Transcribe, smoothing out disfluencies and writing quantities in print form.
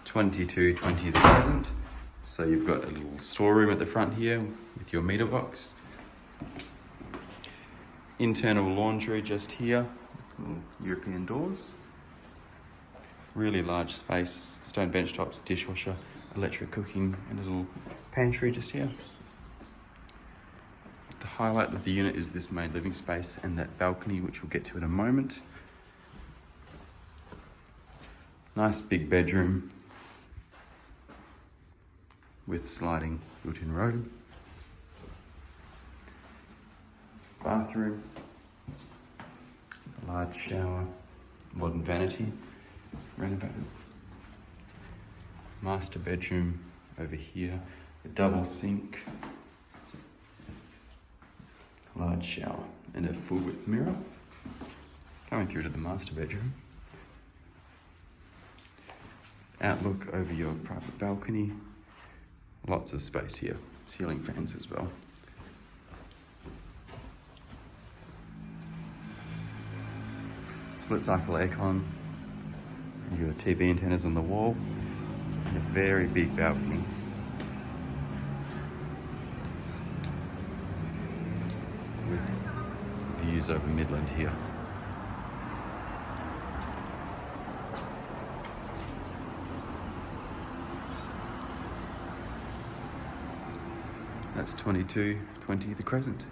2220 the Crescent. So you've got a little storeroom at the front here with your meter box. Internal laundry just here, European doors. Really large space, stone bench tops, dishwasher, electric cooking, and a little pantry just here. The highlight of the unit is this main living space and that balcony, which we'll get to in a moment. Nice big bedroom with sliding built-in robe. Bathroom, a large shower, modern vanity, renovated. Master bedroom over here, a double sink, large shower, and a full width mirror. Coming through to the master bedroom. Outlook over your private balcony. Lots of space here, ceiling fans as well. Split cycle aircon, your TV antennas on the wall, and a very big balcony. With views over Midland here. That's 2220 the Crescent.